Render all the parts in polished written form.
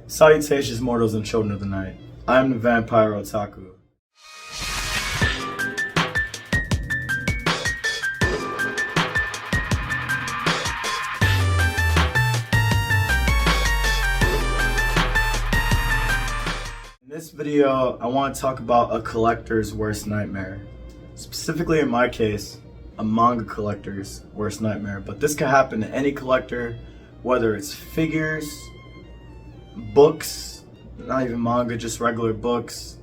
Salutations, mortals and children of the night. I am the Vampire Otaku. In this video, I want to talk about a collector's worst nightmare. Specifically in my case, a manga collector's worst nightmare. But this can happen to any collector, whether it's figures, books, not even manga, just regular books,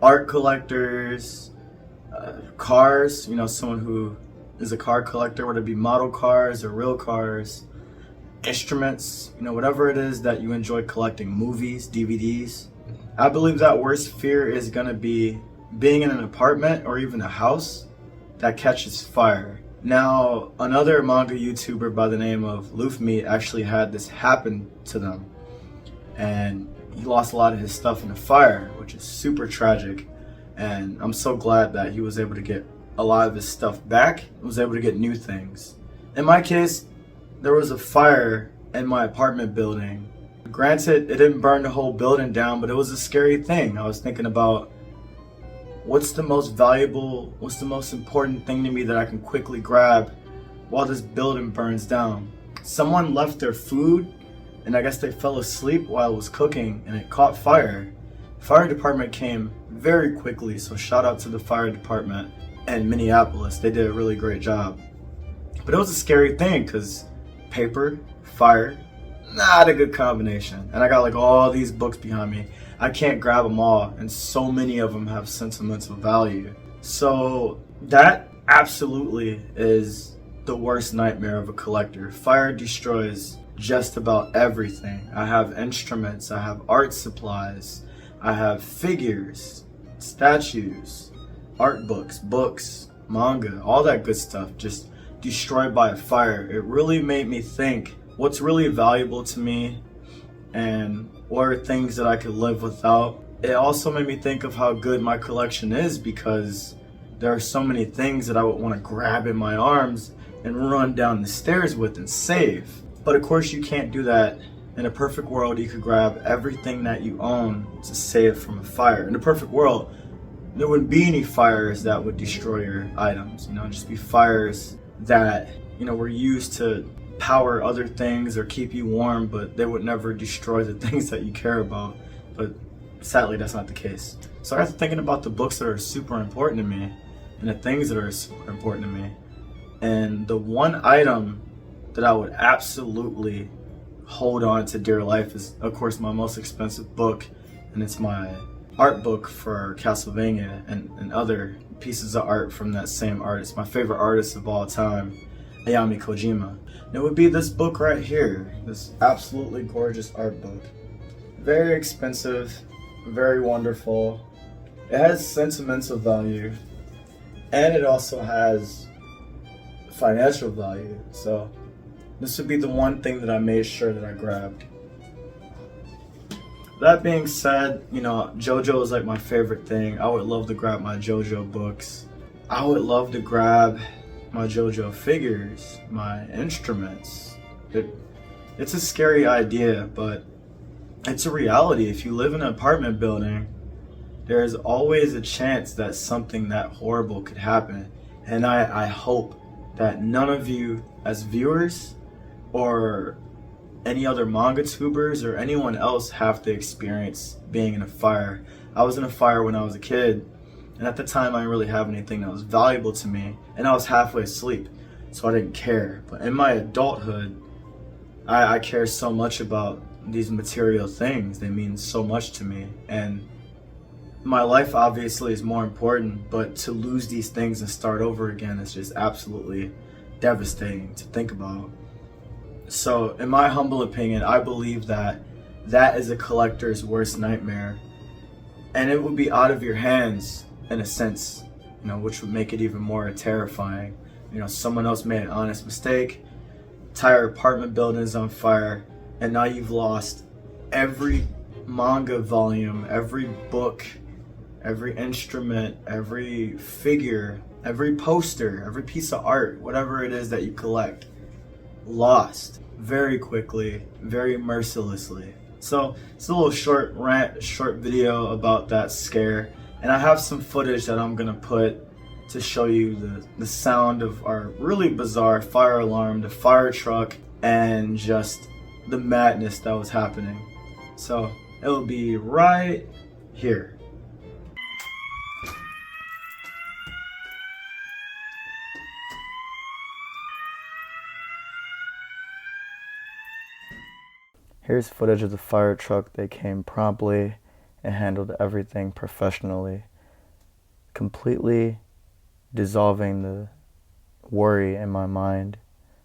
art collectors, cars, someone who is a car collector, whether it be model cars or real cars, instruments, whatever it is that you enjoy collecting, movies, DVDs. I believe that worst fear is going to be being in an apartment or even a house that catches fire. Now, another manga YouTuber by the name of Luffy actually had this happen to them. And he lost a lot of his stuff in the fire, which is super tragic. And I'm so glad that he was able to get a lot of his stuff back, was able to get new things. In my case, there was a fire in my apartment building. Granted, it didn't burn the whole building down, but it was a scary thing. I was thinking about what's the most valuable, what's the most important thing to me that I can quickly grab while this building burns down. Someone left their food, and I guess they fell asleep while it was cooking and it caught fire. Fire department came very quickly, so shout out to the fire department in Minneapolis. They did a really great job. But it was a scary thing because paper, fire, not a good combination. And I got like all these books behind me. I can't grab them all, and so many of them have sentimental value. So that absolutely is the worst nightmare of a collector. Fire destroys just about everything. I have instruments, I have art supplies, I have figures, statues, art books, manga, all that good stuff just destroyed by a fire. It really made me think what's really valuable to me and what are things that I could live without. It also made me think of how good my collection is, because there are so many things that I would want to grab in my arms and run down the stairs with and save. But of course you can't do that. In a perfect world, you could grab everything that you own to save from a fire. In a perfect world, there wouldn't be any fires that would destroy your items. Just be fires that, were used to power other things or keep you warm, but they would never destroy the things that you care about. But sadly, that's not the case. So I got to thinking about the books that are super important to me and the things that are super important to me. And the one item that I would absolutely hold on to dear life is, of course, my most expensive book, and it's my art book for Castlevania and other pieces of art from that same artist, my favorite artist of all time, Ayami Kojima. And it would be this book right here, this absolutely gorgeous art book. Very expensive, very wonderful. It has sentimental value, and it also has financial value. So this would be the one thing that I made sure that I grabbed. That being said, JoJo is like my favorite thing. I would love to grab my JoJo books. I would love to grab my JoJo figures, my instruments. It's a scary idea, but it's a reality. If you live in an apartment building, there's always a chance that something that horrible could happen. And I hope that none of you as viewers or any other manga tubers or anyone else have to experience being in a fire. I was in a fire when I was a kid, and at the time I didn't really have anything that was valuable to me, and I was halfway asleep, so I didn't care. But in my adulthood, I care so much about these material things. They mean so much to me, and my life obviously is more important, but to lose these things and start over again is just absolutely devastating to think about. So in my humble opinion, I believe that that is a collector's worst nightmare, and it would be out of your hands in a sense, which would make it even more terrifying. Someone else made an honest mistake, entire apartment building is on fire, and now you've lost every manga volume, every book, every instrument, every figure, every poster, every piece of art, whatever it is that you collect. Lost very quickly, very mercilessly. So it's a little short rant, short video about that scare. And I have some footage that I'm gonna put to show you the sound of our really bizarre fire alarm, the fire truck, and just the madness that was happening. So it'll be right here. Here's footage of the fire truck. They came promptly and handled everything professionally, completely dissolving the worry in my mind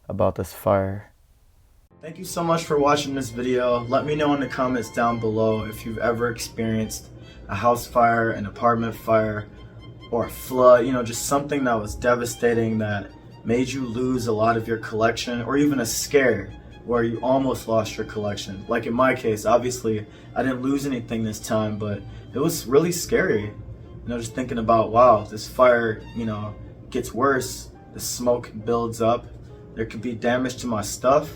about this fire. Thank you so much for watching this video. Let me know in the comments down below if you've ever experienced a house fire, an apartment fire, or a flood, just something that was devastating that made you lose a lot of your collection, or even a scare where you almost lost your collection. Like in my case, obviously I didn't lose anything this time, but it was really scary. Just thinking about, wow, this fire, gets worse. The smoke builds up. There could be damage to my stuff.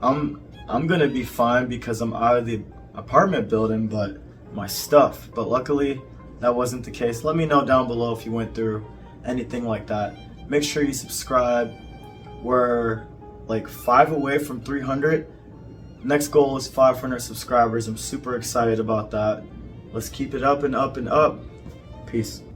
I'm gonna be fine because I'm out of the apartment building, but my stuff. But luckily, that wasn't the case. Let me know down below if you went through anything like that. Make sure you subscribe. We're like 5 away from 300. Next goal is 500 subscribers. I'm super excited about that. Let's keep it up and up and up. Peace.